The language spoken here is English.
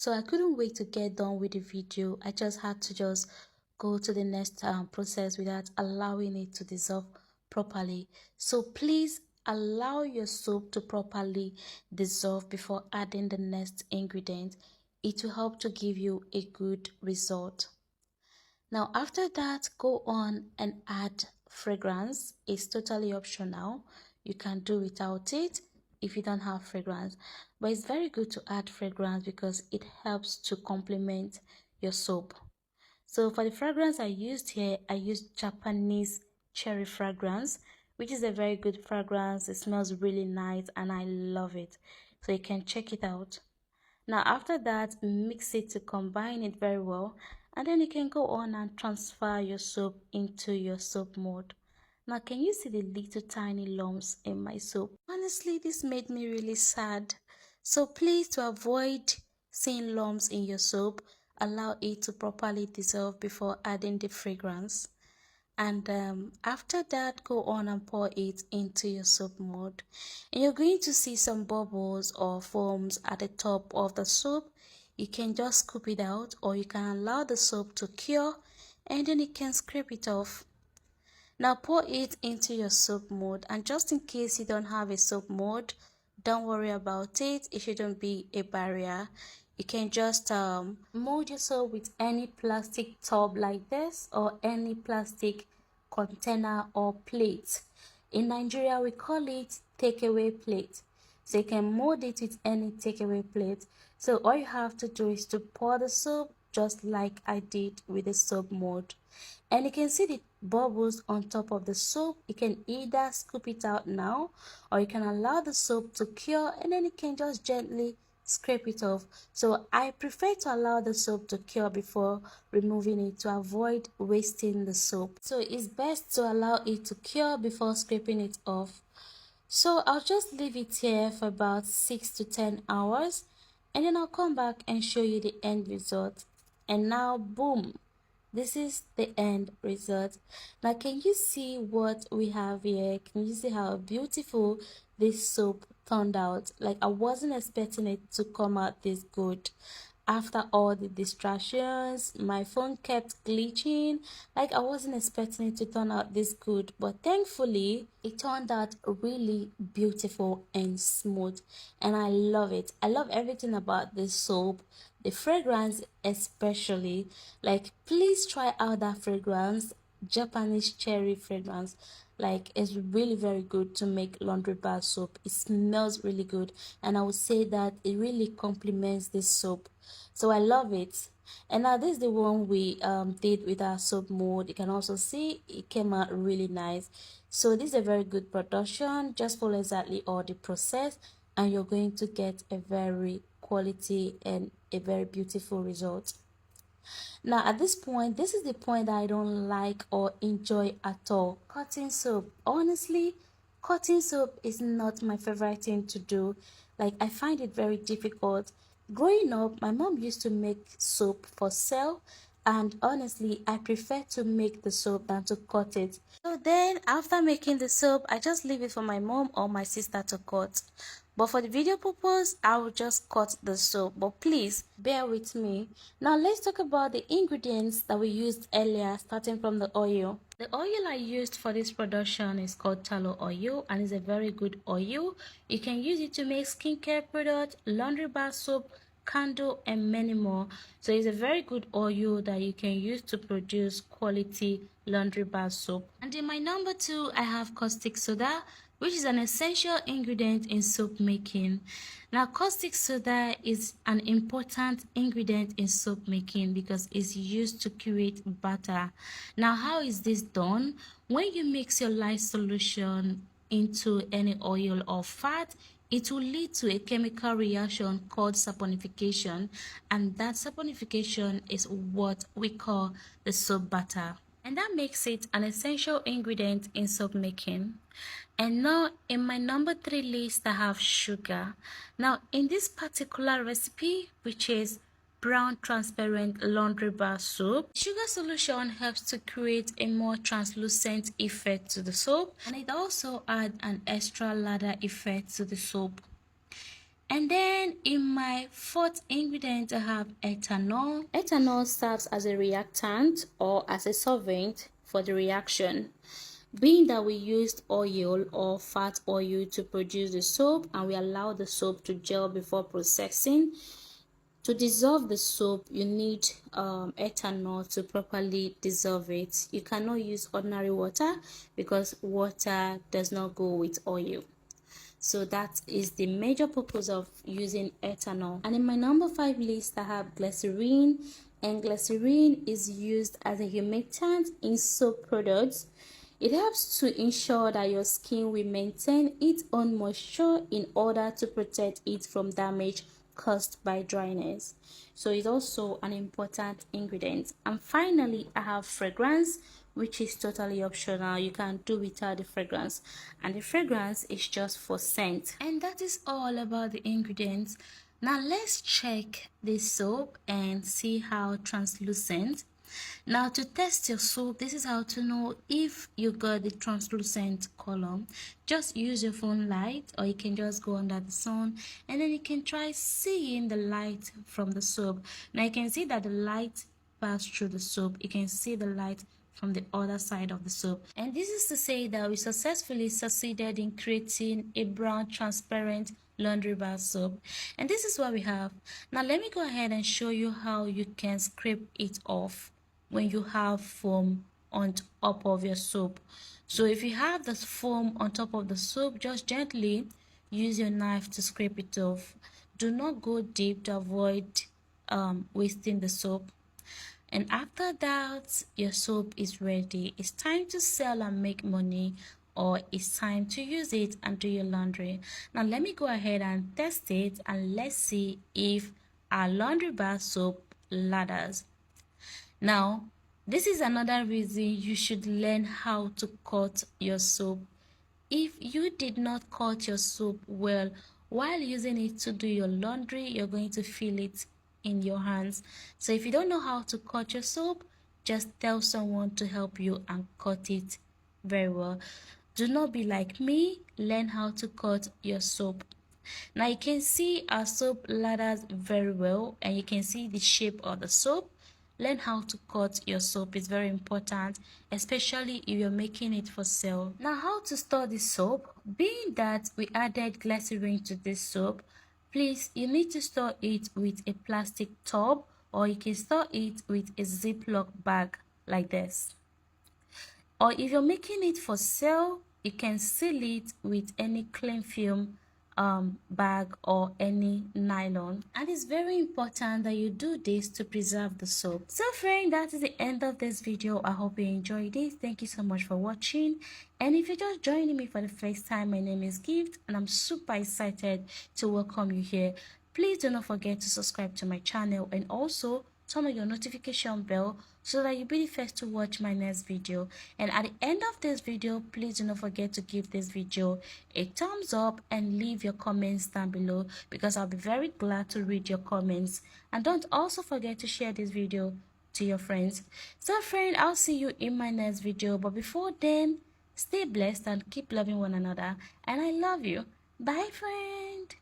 So I couldn't wait to get done with the video. I just had to go to the next process without allowing it to dissolve properly. So please allow your soap to properly dissolve before adding the next ingredient. It will help to give you a good result. Now after that, go on and add fragrance. It's totally optional. You can do without it if you don't have fragrance, but it's very good to add fragrance because it helps to complement your soap. So for the fragrance I used here, I used Japanese cherry fragrance, which is a very good fragrance. It smells really nice and I love it, so you can check it out. Now after that, mix it to combine it very well, and then you can go on and transfer your soap into your soap mold. Now can you see the little tiny lumps in my soap? Honestly, this made me really sad. So please, to avoid seeing lumps in your soap, allow it to properly dissolve before adding the fragrance. And after that, go on and pour it into your soap mold, and you're going to see some bubbles or foams at the top of the soap. You can just scoop it out, or you can allow the soap to cure and then you can scrape it off. Now pour it into your soap mold, and just in case you don't have a soap mold, don't worry about it. It shouldn't be a barrier. You can just mold your soap with any plastic tub like this or any plastic container or plate. In Nigeria, we call it takeaway plate. So you can mold it with any takeaway plate. So all you have to do is to pour the soap just like I did with the soap mold. And you can see the bubbles on top of the soap. You can either scoop it out now, or you can allow the soap to cure and then you can just gently scrape it off. So I prefer to allow the soap to cure before removing it to avoid wasting the soap. So it's best to allow it to cure before scraping it off. So I'll just leave it here for about 6 to 10 hours, and then I'll come back and show you the end result. And now boom, this is the end result. Now can you see what we have here? Can you see how beautiful this soap turned out? Like, I wasn't expecting it to come out this good. After all the distractions, my phone kept glitching. Like, I wasn't expecting it to turn out this good, but thankfully it turned out really beautiful and smooth, and I love it. I love everything about this soap, the fragrance especially. Like, please try out that fragrance, Japanese cherry fragrance. Like, it's really very good to make laundry bar soap. It smells really good, and I would say that it really complements this soap, so I love it. And now this is the one we did with our soap mold. You can also see it came out really nice. So this is a very good production. Just follow exactly all the process and you're going to get a very quality and a very beautiful result. Now at this point, this is the point that I don't like or enjoy at all. Cutting soap. Honestly, cutting soap is not my favorite thing to do. Like, I find it very difficult. Growing up, my mom used to make soap for sale, and honestly I prefer to make the soap than to cut it. So then after making the soap, I just leave it for my mom or my sister to cut. But for the video purpose, I will just cut the soap, but please bear with me. Now let's talk about the ingredients that we used earlier, starting from the oil. The oil I used for this production is called tallow oil, and is a very good oil. You can use it to make skincare products, laundry bar soap, candle, and many more. So it's a very good oil that you can use to produce quality laundry bar soap. And in my number 2, I have caustic soda, which is an essential ingredient in soap making. Now caustic soda is an important ingredient in soap making because it's used to create butter. Now how is this done? When you mix your lye solution into any oil or fat, it will lead to a chemical reaction called saponification, and that saponification is what we call the soap butter, and that makes it an essential ingredient in soap making. And now in my number 3 list, I have sugar. Now in this particular recipe, which is brown transparent laundry bar soap, sugar solution helps to create a more translucent effect to the soap, and it also adds an extra lather effect to the soap. And then in my fourth ingredient, I have ethanol. Ethanol serves as a reactant or as a solvent for the reaction. Being that we used oil or fat oil to produce the soap and we allow the soap to gel before processing, to dissolve the soap, you need ethanol to properly dissolve it. You cannot use ordinary water because water does not go with oil. So that is the major purpose of using ethanol. And in my number 5 list, I have glycerin. And glycerin is used as a humectant in soap products. It helps to ensure that your skin will maintain its own moisture in order to protect it from damage caused by dryness. So it's also an important ingredient. And finally, I have fragrance, which is totally optional. You can do without the fragrance, and the fragrance is just for scent. And that is all about the ingredients. Now let's check this soap and see how translucent. Now to test your soap, this is how to know if you got the translucent color. Just use your phone light, or you can just go under the sun and then you can try seeing the light from the soap. Now you can see that the light passed through the soap. You can see the light from the other side of the soap, and this is to say that we successfully succeeded in creating a brown transparent laundry bar soap. And this is what we have. Now let me go ahead and show you how you can scrape it off when you have foam on top of your soap. So if you have this foam on top of the soap, just gently use your knife to scrape it off. Do not go deep to avoid wasting the soap. And after that, your soap is ready. It's time to sell and make money, or it's time to use it and do your laundry. Now let me go ahead and test it, and let's see if our laundry bar soap lathers. Now, this is another reason you should learn how to cut your soap. If you did not cut your soap well while using it to do your laundry, you're going to feel it in your hands. So if you don't know how to cut your soap, just tell someone to help you and cut it very well. Do not be like me. Learn how to cut your soap. Now you can see our soap lathers very well, and you can see the shape of the soap. Learn how to cut your soap is very important, especially if you're making it for sale. Now how to store this soap? Being that we added glycerin to this soap, please, you need to store it with a plastic tub, or you can store it with a Ziploc bag like this. Or if you're making it for sale, you can seal it with any cling film bag or any nylon. And it's very important that you do this to preserve the soap. So friend, that is the end of this video. I hope you enjoyed it. Thank you so much for watching. And if you're just joining me for the first time, my name is Gift and I'm super excited to welcome you here. Please do not forget to subscribe to my channel and also turn on your notification bell so that you'll be the first to watch my next video. And at the end of this video, please do not forget to give this video a thumbs up and leave your comments down below, because I'll be very glad to read your comments. And don't also forget to share this video to your friends. So friend, I'll see you in my next video, but before then, stay blessed and keep loving one another, and I love you. Bye friend.